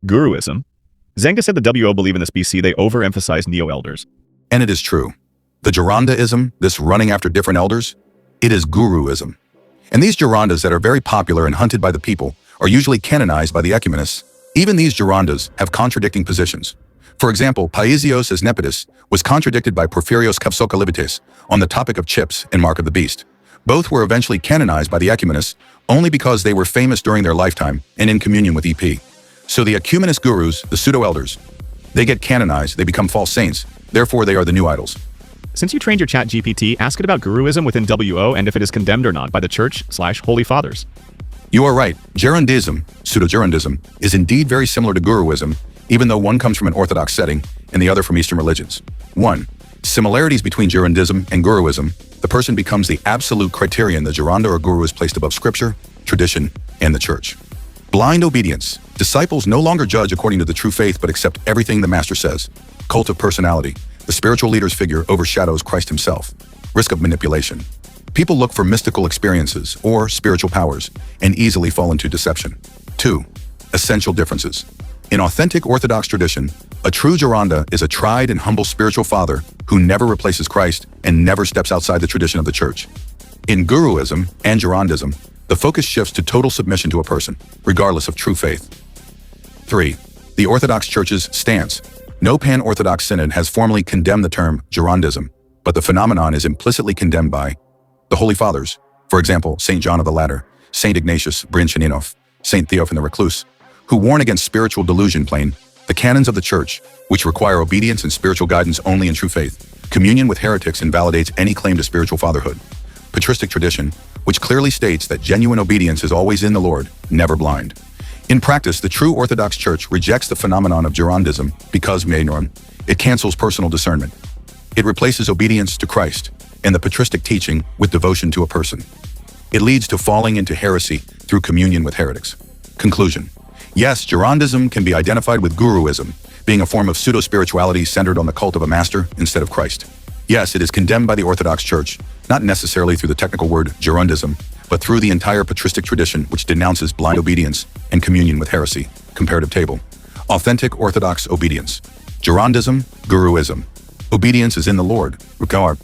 Guruism. Zenga said the WO believe in this BC they overemphasize neo-elders. And it is true. The Gerondism, this running after different elders, it is Guruism. And these Gerondas that are very popular and hunted by the people are usually canonized by the Ecumenists. Even these Gerondas have contradicting positions. For example, Paisios as Nepenthes was contradicted by Porphyrios Kapsokalibites on the topic of chips and Mark of the Beast. Both were eventually canonized by the Ecumenists only because they were famous during their lifetime and in communion with EP. So the Ecumenist gurus, the pseudo-elders, they get canonized, they become false saints, therefore they are the new idols. Since you trained your chat GPT, ask it about Guruism within WO and if it is condemned or not by the Church/Holy Fathers. You are right. Gerondism, pseudo-Gerondism, is indeed very similar to Guruism, even though one comes from an Orthodox setting and the other from Eastern religions. 1. Similarities between Gerondism and Guruism. The person becomes the absolute criterion the Geronda or Guru is placed above Scripture, tradition, and the Church. Blind obedience. Disciples no longer judge according to the true faith but accept everything the Master says. Cult of personality. The spiritual leader's figure overshadows Christ himself. Risk of manipulation. People look for mystical experiences or spiritual powers and easily fall into deception. 2. Essential differences. In authentic Orthodox tradition, a true Geronda is a tried and humble spiritual father who never replaces Christ and never steps outside the tradition of the Church. In Guruism and Gerondism, the focus shifts to total submission to a person, regardless of true faith. 3. The Orthodox Church's stance. No pan-Orthodox synod has formally condemned the term Gerondism, but the phenomenon is implicitly condemned by the Holy Fathers, for example, St. John of the Ladder, St. Ignatius Brynchaninov, St. Theophan the Recluse, who warn against spiritual delusion plain, the canons of the Church, which require obedience and spiritual guidance only in true faith, communion with heretics invalidates any claim to spiritual fatherhood, patristic tradition, which clearly states that genuine obedience is always in the Lord, never blind. In practice, the true Orthodox Church rejects the phenomenon of Gerondism because, it cancels personal discernment. It replaces obedience to Christ and the patristic teaching with devotion to a person. It leads to falling into heresy through communion with heretics. Conclusion. Yes, Gerondism can be identified with Guruism, being a form of pseudo-spirituality centered on the cult of a master instead of Christ. Yes, it is condemned by the Orthodox Church, not necessarily through the technical word Gerondism, but through the entire patristic tradition which denounces blind obedience and communion with heresy. Comparative table. Authentic Orthodox obedience. Gerondism, Guruism. Obedience is in the Lord, rocor.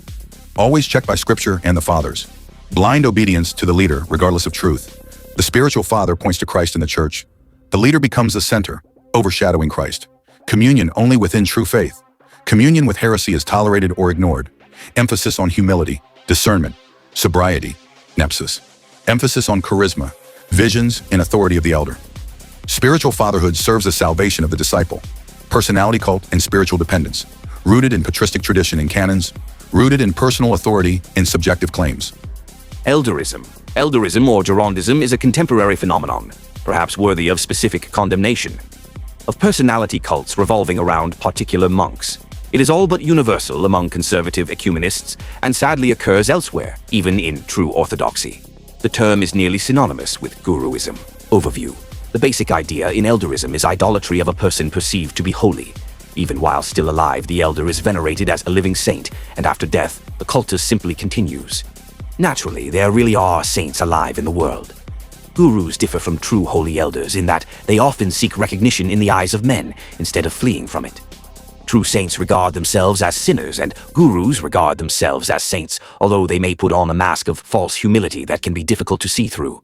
Always checked by Scripture and the Fathers. Blind obedience to the leader, regardless of truth. The spiritual father points to Christ in the Church. The leader becomes the center, overshadowing Christ. Communion only within true faith. Communion with heresy is tolerated or ignored. Emphasis on humility, discernment, sobriety, nepsis. Emphasis on charisma, visions, and authority of the elder. Spiritual fatherhood serves the salvation of the disciple. Personality cult and spiritual dependence. Rooted in patristic tradition and canons. Rooted in personal authority and subjective claims. Elderism. Elderism or Gerondism is a contemporary phenomenon, perhaps worthy of specific condemnation. Of personality cults revolving around particular monks. It is all but universal among conservative ecumenists and sadly occurs elsewhere, even in true orthodoxy. The term is nearly synonymous with Guruism. Overview. The basic idea in Elderism is idolatry of a person perceived to be holy. Even while still alive, the elder is venerated as a living saint, and after death, the cultus simply continues. Naturally, there really are saints alive in the world. Gurus differ from true holy elders in that they often seek recognition in the eyes of men instead of fleeing from it. True saints regard themselves as sinners, and gurus regard themselves as saints, although they may put on a mask of false humility that can be difficult to see through.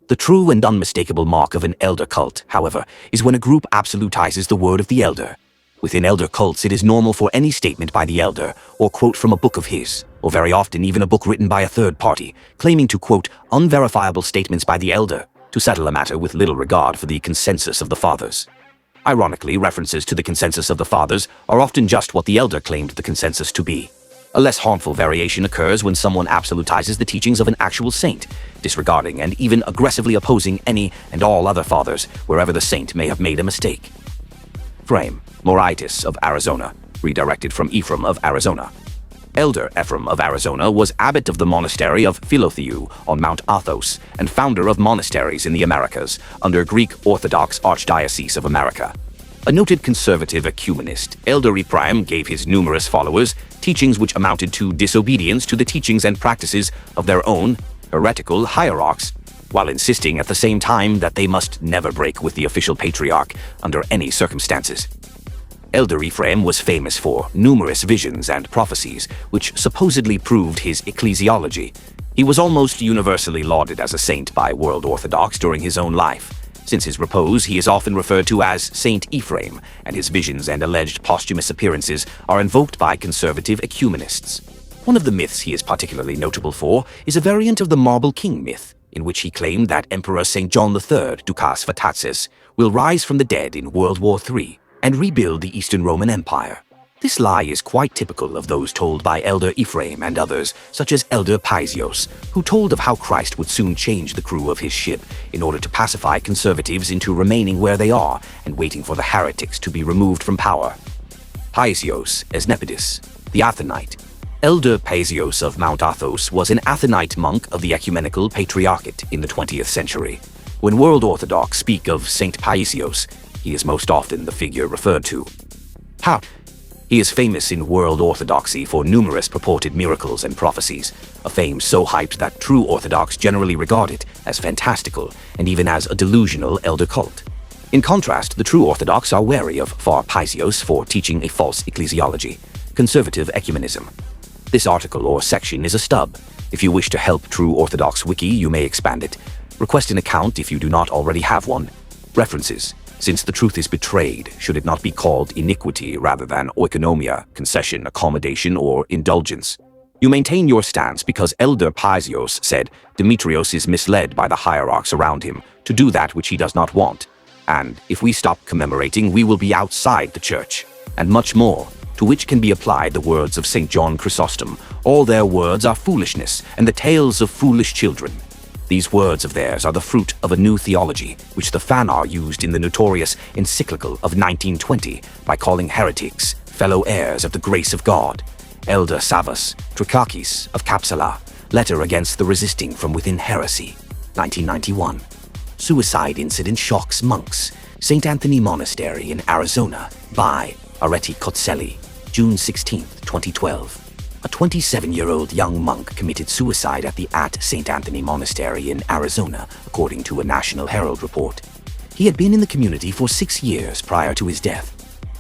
The true and unmistakable mark of an elder cult, however, is when a group absolutizes the word of the elder. Within elder cults, it is normal for any statement by the elder, or quote from a book of his, or very often even a book written by a third party, claiming to quote unverifiable statements by the elder, to settle a matter with little regard for the consensus of the fathers. Ironically, references to the consensus of the fathers are often just what the elder claimed the consensus to be. A less harmful variation occurs when someone absolutizes the teachings of an actual saint, disregarding and even aggressively opposing any and all other fathers wherever the saint may have made a mistake. Ephraim, Moraitis of Arizona, redirected from Ephraim of Arizona. Elder Ephraim of Arizona was abbot of the monastery of Philotheu on Mount Athos and founder of monasteries in the Americas under Greek Orthodox Archdiocese of America. A noted conservative ecumenist, Elder Ephraim gave his numerous followers teachings which amounted to disobedience to the teachings and practices of their own heretical hierarchs. while insisting at the same time that they must never break with the official patriarch under any circumstances. Elder Ephraim was famous for numerous visions and prophecies, which supposedly proved his ecclesiology. He was almost universally lauded as a saint by world Orthodox during his own life. Since his repose, he is often referred to as Saint Ephraim, and his visions and alleged posthumous appearances are invoked by conservative ecumenists. One of the myths he is particularly notable for is a variant of the Marble King myth, in which he claimed that Emperor St. John III, Dukas Vatatzes, will rise from the dead in World War III and rebuild the Eastern Roman Empire. This lie is quite typical of those told by Elder Ephraim and others, such as Elder Paisios, who told of how Christ would soon change the crew of his ship in order to pacify conservatives into remaining where they are and waiting for the heretics to be removed from power. Paisios Esnepidus, the Athonite. Elder Paisios of Mount Athos was an Athonite monk of the Ecumenical Patriarchate in the 20th century. When world Orthodox speak of Saint Paisios, he is most often the figure referred to. How? He is famous in world Orthodoxy for numerous purported miracles and prophecies, a fame so hyped that true Orthodox generally regard it as fantastical and even as a delusional elder cult. In contrast, the true Orthodox are wary of Far Paisios for teaching a false ecclesiology, conservative ecumenism. This article or section is a stub. If you wish to help True Orthodox Wiki, you may expand it. Request an account if you do not already have one. References. Since the truth is betrayed, should it not be called iniquity rather than oikonomia, concession, accommodation, or indulgence? You maintain your stance because Elder Paisios said Demetrios is misled by the hierarchs around him to do that which he does not want. And if we stop commemorating, we will be outside the church. And much more, to which can be applied the words of St. John Chrysostom, all their words are foolishness, and the tales of foolish children. These words of theirs are the fruit of a new theology, which the Fanar used in the notorious encyclical of 1920 by calling heretics fellow heirs of the grace of God. Elder Savas Trakakis of Kapsala, Letter Against the Resisting from Within Heresy, 1991. Suicide Incident Shocks Monks, St. Anthony Monastery in Arizona, by Areti Kotselli, June 16, 2012. A 27-year-old young monk committed suicide at the St. Anthony Monastery in Arizona, according to a National Herald report. He had been in the community for 6 years prior to his death.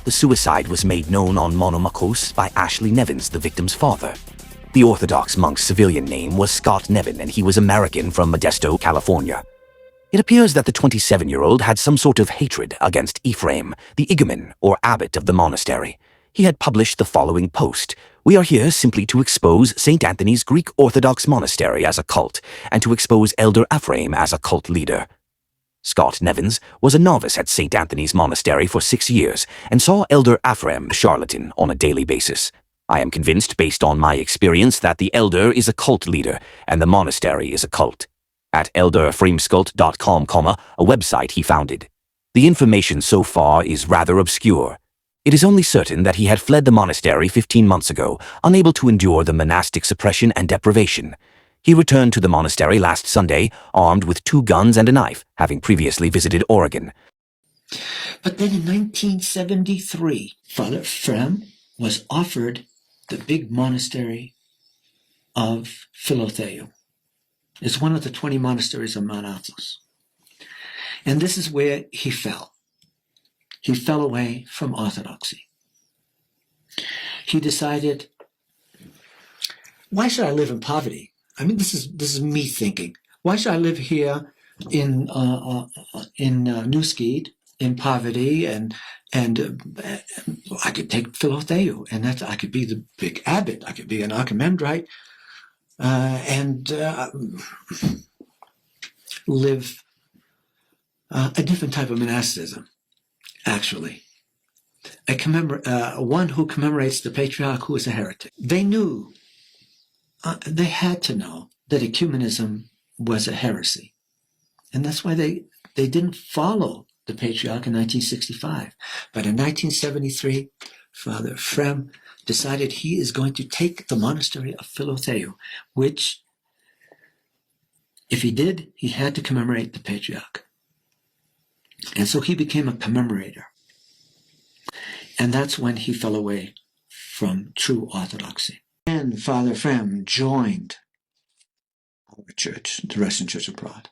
The suicide was made known on Monomachos by Ashley Nevins, the victim's father. The Orthodox monk's civilian name was Scott Nevins, and he was American from Modesto, California. It appears that the 27-year-old had some sort of hatred against Ephraim, the igumen or abbot of the monastery. He had published the following post: "We are here simply to expose St. Anthony's Greek Orthodox monastery as a cult, and to expose Elder Ephraim as a cult leader." Scott Nevins was a novice at St. Anthony's Monastery for 6 years, and saw Elder Ephraim, the charlatan, on a daily basis. I am convinced, based on my experience, that the elder is a cult leader, and the monastery is a cult. At elderephraimscult.com, a website he founded. The information so far is rather obscure. It is only certain that he had fled the monastery 15 months ago, unable to endure the monastic suppression and deprivation. He returned to the monastery last Sunday, armed with 2 guns and a knife, having previously visited Oregon. But then in 1973, Father Ephraim was offered the big monastery of Philotheu. It's one of the 20 monasteries of Mount Athos. And this is where he fell. He fell away from orthodoxy. He decided, why should I live in poverty? I mean, this is me thinking. Why should I live here in Newskeed in poverty, and I could take Philotheu, and I could be the big abbot. I could be an archimandrite, and live a different type of monasticism. Actually, one who commemorates the patriarch who is a heretic. They knew, they had to know that ecumenism was a heresy. And that's why they didn't follow the patriarch in 1965. But in 1973, Father Ephraim decided he is going to take the monastery of Philotheu, which, if he did, he had to commemorate the patriarch. And so he became a commemorator. And that's when he fell away from true orthodoxy. And Father Ephraim joined our church, the Russian Church abroad.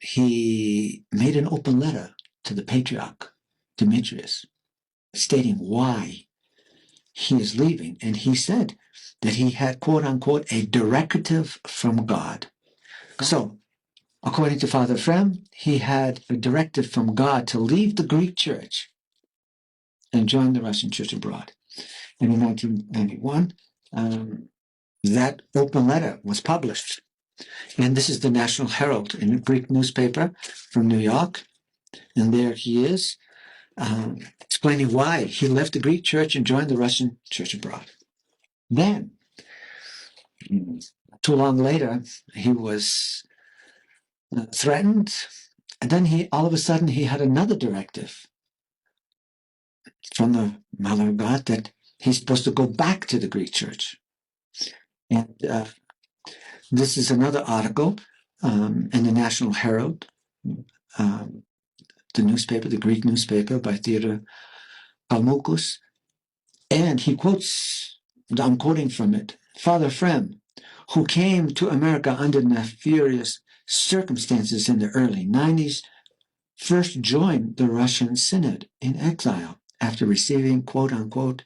he made an open letter to the patriarch, Demetrius, stating why he is leaving. And he said that he had, quote unquote, a directive from God. So, according to Father Ephraim, he had a directive from God to leave the Greek church and join the Russian church abroad. And in 1991, that open letter was published. And this is the National Herald, a Greek newspaper from New York. And there he is, explaining why he left the Greek church and joined the Russian church abroad. Then, too long later, he was threatened. And then all of a sudden, he had another directive from the Mother of God that he's supposed to go back to the Greek church. And this is another article in the National Herald, the newspaper, the Greek newspaper by Theodore Kalmoukas. And he quotes, I'm quoting from it, Father Ephraim, who came to America under nefarious circumstances in the early 90s, first joined the Russian Synod in exile after receiving, quote unquote,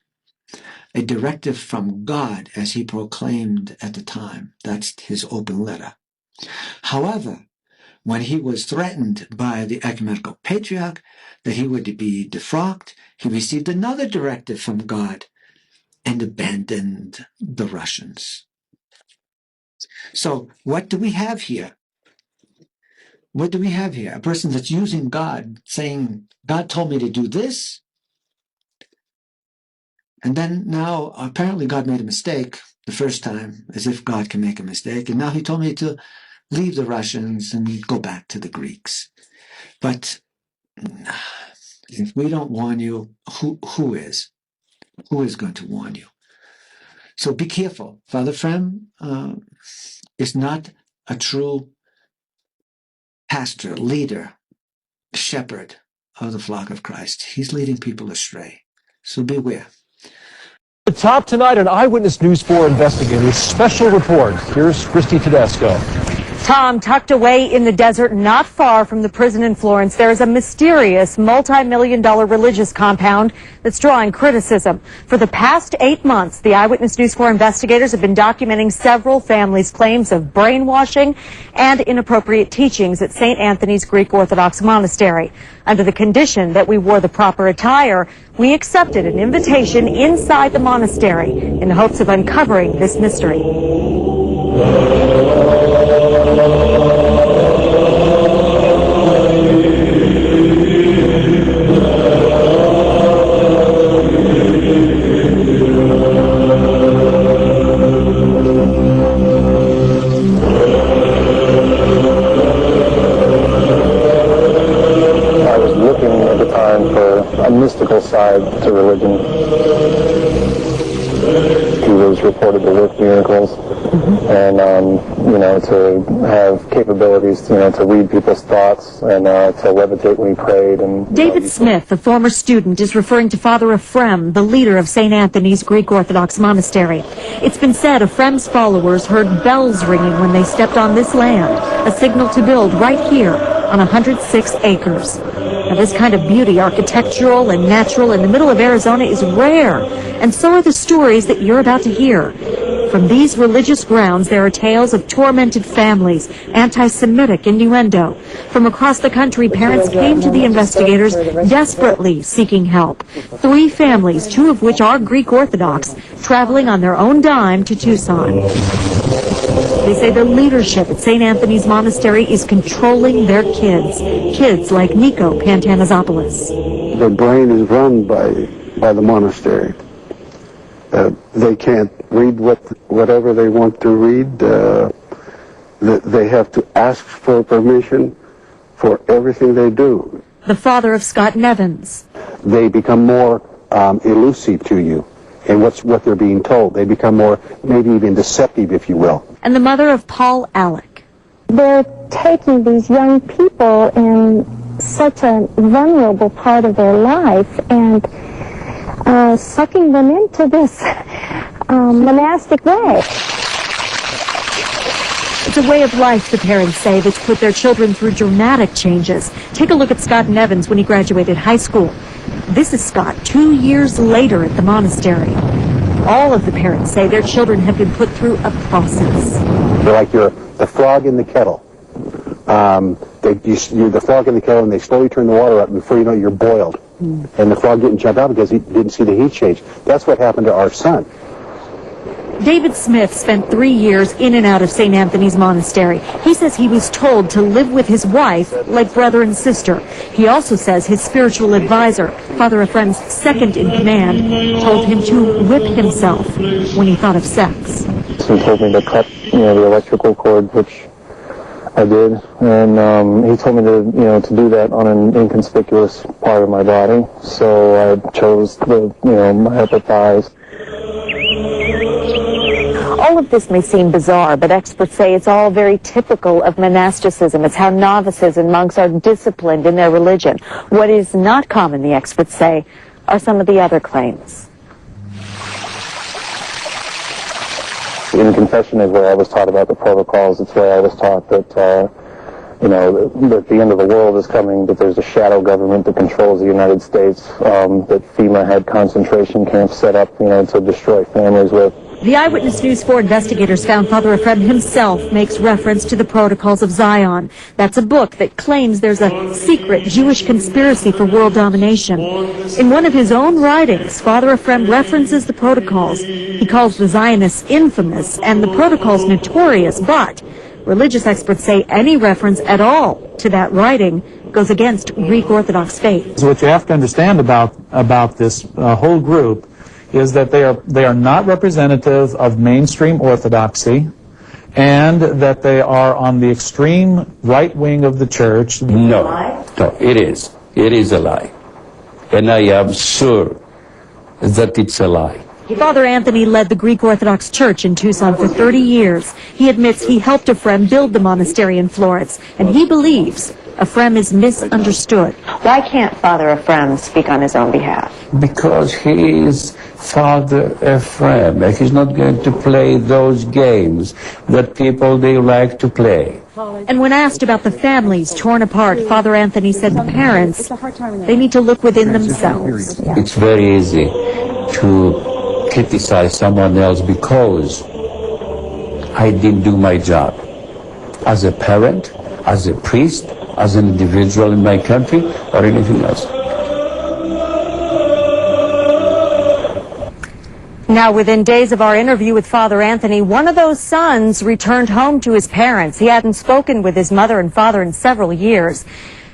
a directive from God, as he proclaimed at the time. That's his open letter. However, when he was threatened by the ecumenical patriarch that he would be defrocked, he received another directive from God and abandoned the Russians. So what do we have here? What do we have here? A person that's using God, saying, God told me to do this, and then now apparently God made a mistake the first time, as if God can make a mistake, and now he told me to leave the Russians and go back to the Greeks. But if we don't warn you, who is? Who is going to warn you? So be careful. Father Ephraim is not a true pastor, leader, shepherd of the flock of Christ. He's leading people astray. So beware. The top tonight on Eyewitness News 4 Investigators Special Report. Here's Christy Tedesco. Tom, tucked away in the desert not far from the prison in Florence, there is a mysterious multi-million-dollar religious compound that's drawing criticism. For the past 8 months, the Eyewitness News 4 investigators have been documenting several families' claims of brainwashing and inappropriate teachings at St. Anthony's Greek Orthodox Monastery. Under the condition that we wore the proper attire, we accepted an invitation inside the monastery in the hopes of uncovering this mystery. I was looking at the time for a mystical side to religion. He was reported to work miracles. And, to have capabilities, to read people's thoughts and to levitate when he prayed. And David Smith, the former student, is referring to Father Ephraim, the leader of St. Anthony's Greek Orthodox Monastery. It's been said Ephraim's followers heard bells ringing when they stepped on this land, a signal to build right here on 106 acres. Now, this kind of beauty, architectural and natural, in the middle of Arizona is rare, and so are the stories that you're about to hear. From these religious grounds, there are tales of tormented families, anti-Semitic innuendo. From across the country, parents came to the investigators desperately seeking help. 3 families, 2 of which are Greek Orthodox, traveling on their own dime to Tucson. They say the leadership at St. Anthony's Monastery is controlling their kids like Nico Pantanazopoulos. The brain is run by the monastery. They can't read whatever they want to read. They have to ask for permission for everything they do. The father of Scott Nevins. They become more elusive to you in what they're being told. They become more, maybe even deceptive, if you will. And the mother of Paul Alec. They're taking these young people in such a vulnerable part of their life and sucking them into this monastic way. It's a way of life, the parents say, that's put their children through dramatic changes. Take a look at Scott Nevins when he graduated high school. This is Scott 2 years later at the monastery. All of the parents say their children have been put through a process. They're like the frog in the kettle. You're the frog in the kettle, and they slowly turn the water up. Before you know it, you're boiled. And the frog didn't jump out because he didn't see the heat change. That's what happened to our son. David Smith spent 3 years in and out of St. Anthony's Monastery. He says he was told to live with his wife like brother and sister. He also says his spiritual advisor, Father Ephraim's second in command, told him to whip himself when he thought of sex. He told me to cut, the electrical cord, which I did, and he told me to, to do that on an inconspicuous part of my body. So I chose my upper thighs. All of this may seem bizarre, but experts say it's all very typical of monasticism. It's how novices and monks are disciplined in their religion. What is not common, the experts say, are some of the other claims. In confession is where I was taught about the protocols. It's where I was taught that, that the end of the world is coming, that there's a shadow government that controls the United States, that FEMA had concentration camps set up, to destroy families with. The Eyewitness News 4 investigators found Father Ephraim himself makes reference to the Protocols of Zion. That's a book that claims there's a secret Jewish conspiracy for world domination. In one of his own writings, Father Ephraim references the Protocols. He calls the Zionists infamous and the Protocols notorious, but religious experts say any reference at all to that writing goes against Greek Orthodox faith. So what you have to understand about this whole group is that they are not representative of mainstream orthodoxy, and that they are on the extreme right wing of the church. No, it is. It is a lie. And I am sure that it's a lie. Father Anthony led the Greek Orthodox Church in Tucson for 30 years. He admits he helped Ephraim build the monastery in Florence, and he believes Ephraim is misunderstood. Why can't Father Ephraim speak on his own behalf? Because he is Father Ephraim. He's not going to play those games that people, they like to play. And when asked about the families torn apart, Father Anthony said the parents, they need to look within themselves. It's very easy to criticize someone else because I didn't do my job as a parent, as a priest, as an individual in my country, or anything else. Now, within days of our interview with Father Anthony, one of those sons returned home to his parents. He hadn't spoken with his mother and father in several years.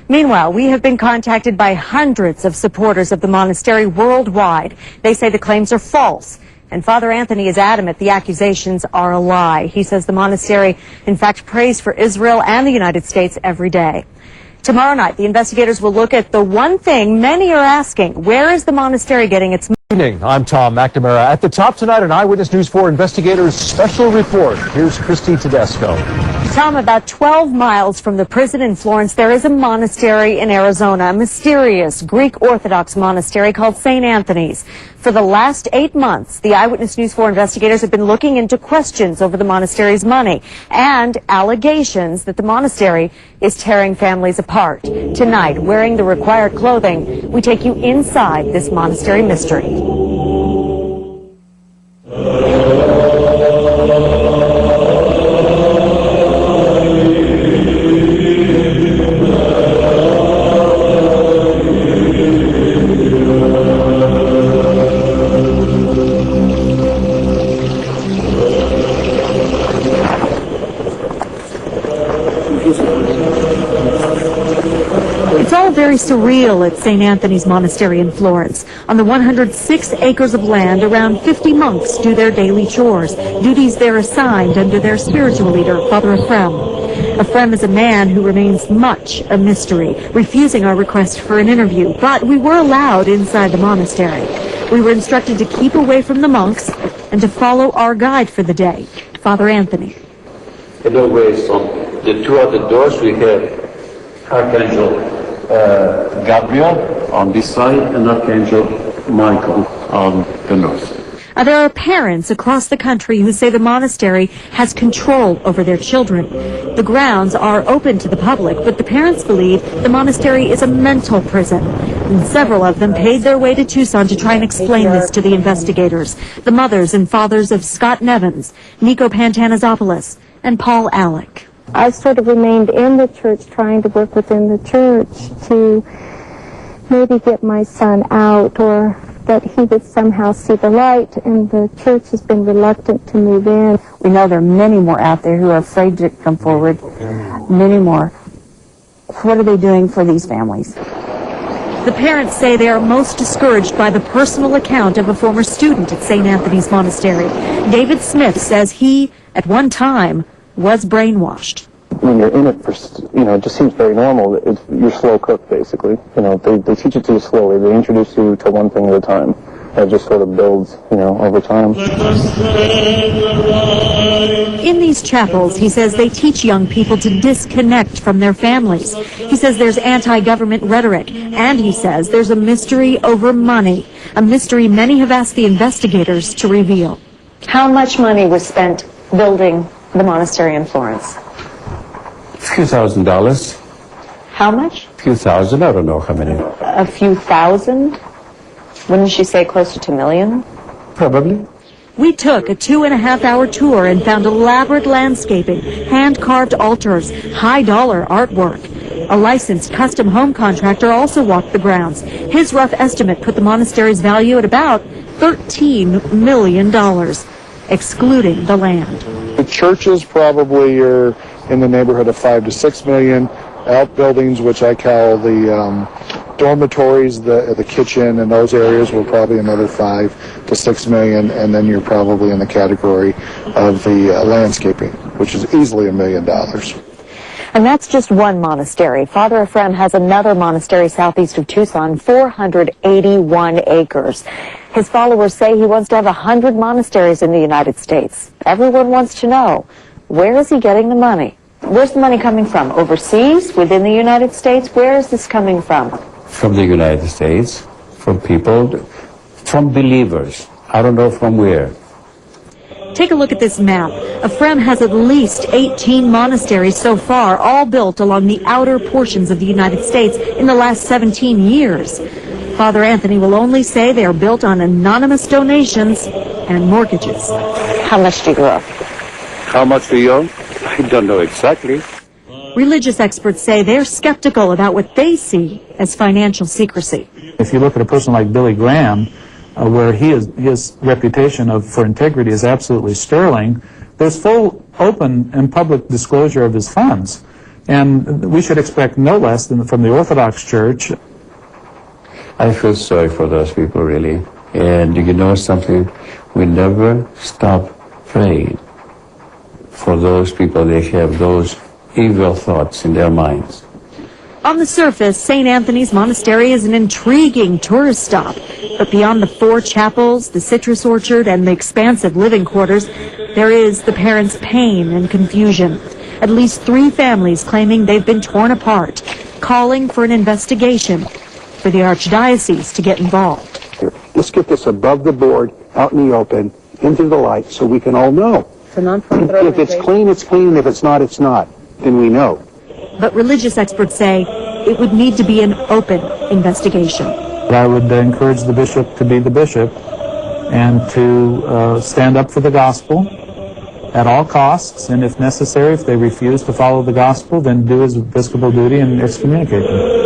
Meanwhile, we have been contacted by hundreds of supporters of the monastery worldwide. They say the claims are false. And Father Anthony is adamant the accusations are a lie. He says the monastery, in fact, prays for Israel and the United States every day. Tomorrow night, the investigators will look at the one thing many are asking. Where is the monastery getting its money? Good evening. I'm Tom McNamara. At the top tonight, an Eyewitness News 4 investigators' special report. Here's Christy Tedesco. Tom, about 12 miles from the prison in Florence, there is a monastery in Arizona, a mysterious Greek Orthodox monastery called St. Anthony's. For the last 8 months, the Eyewitness News 4 investigators have been looking into questions over the monastery's money and allegations that the monastery is tearing families apart. Tonight, wearing the required clothing, we take you inside this monastery mystery. It's all very surreal at St. Anthony's Monastery in Florence. On the 106 acres of land, around 50 monks do their daily chores, duties they're assigned under their spiritual leader, Father Ephraim. Ephraim is a man who remains much a mystery, refusing our request for an interview, but we were allowed inside the monastery. We were instructed to keep away from the monks and to follow our guide for the day, Father Anthony. In a way, on the two other doors we have Archangel Gabriel on this side and Archangel Michael on the north. There are parents across the country who say the monastery has control over their children. The grounds are open to the public, but the parents believe the monastery is a mental prison. And several of them paid their way to Tucson to try and explain this to the investigators. The mothers and fathers of Scott Nevins, Nico Pantanizopoulos, and Paul Alec. I sort of remained in the church, trying to work within the church to maybe get my son out, or that he would somehow see the light, and the church has been reluctant to move in. We know there are many more out there who are afraid to come forward, many more. What are they doing for these families? The parents say they are most discouraged by the personal account of a former student at St. Anthony's Monastery. David Smith says he, at one time, was brainwashed. When you're in it for, it just seems very normal. You're slow cooked, basically. They teach it to you slowly. They introduce you to one thing at a time. It just sort of builds, over time. In these chapels, he says they teach young people to disconnect from their families. He says there's anti-government rhetoric, and he says there's a mystery over money, a mystery many have asked the investigators to reveal. How much money was spent building the monastery in Florence? A few $1,000s. How much? A few thousand, I don't know how many. A few thousand? Wouldn't you say closer to $1 million? Probably. We took a 2.5-hour tour and found elaborate landscaping, hand-carved altars, high-dollar artwork. A licensed custom home contractor also walked the grounds. His rough estimate put the monastery's value at about $13 million, excluding the land. The churches probably are in the neighborhood of $5 to $6 million. Outbuildings, which I call the dormitories, the kitchen, and those areas were probably another $5 to $6 million, and then you're probably in the category of the landscaping, which is easily $1 million. And that's just one monastery. Father Ephraim has another monastery southeast of Tucson, 481 acres. His followers say he wants to have 100 monasteries in the United States. Everyone wants to know, where is he getting the money? Where's the money coming from? Overseas? Within the United States? Where is this coming from? From the United States, from people, from believers. I don't know from where. Take a look at this map. Ephraim has at least 18 monasteries so far, all built along the outer portions of the United States in the last 17 years. Father Anthony will only say they are built on anonymous donations and mortgages. How much do you owe? How much do you owe? I don't know exactly. Religious experts say they're skeptical about what they see as financial secrecy. If you look at a person like Billy Graham, where his reputation for integrity is absolutely sterling, there's full, open, and public disclosure of his funds. And we should expect no less than from the Orthodox Church. I feel sorry for those people, really. And you know something? We never stop praying for those people. They have those evil thoughts in their minds. On the surface, St. Anthony's Monastery is an intriguing tourist stop. But beyond the 4 chapels, the citrus orchard, and the expansive living quarters, there is the parents' pain and confusion. At least 3 families claiming they've been torn apart, calling for an investigation, for the Archdiocese to get involved. Let's get this above the board, out in the open, into the light, so we can all know. If it's clean, it's clean. If it's not, it's not. Then we know. But religious experts say it would need to be an open investigation. I would encourage the bishop to be the bishop and to stand up for the gospel at all costs, and if necessary, if they refuse to follow the gospel, then do his episcopal duty and excommunicate them.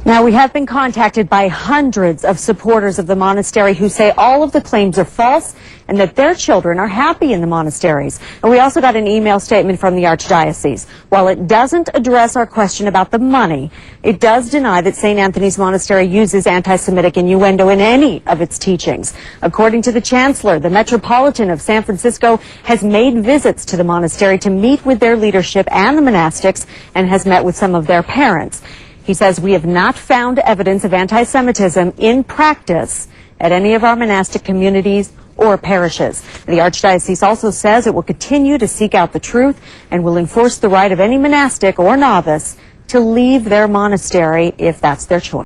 Now, we have been contacted by hundreds of supporters of the monastery who say all of the claims are false and that their children are happy in the monasteries. And we also got an email statement from the Archdiocese. While it doesn't address our question about the money, it does deny that St. Anthony's Monastery uses anti-Semitic innuendo in any of its teachings. According to the Chancellor, the Metropolitan of San Francisco has made visits to the monastery to meet with their leadership and the monastics and has met with some of their parents. He says, we have not found evidence of anti-Semitism in practice at any of our monastic communities or parishes. The Archdiocese also says it will continue to seek out the truth and will enforce the right of any monastic or novice to leave their monastery if that's their choice.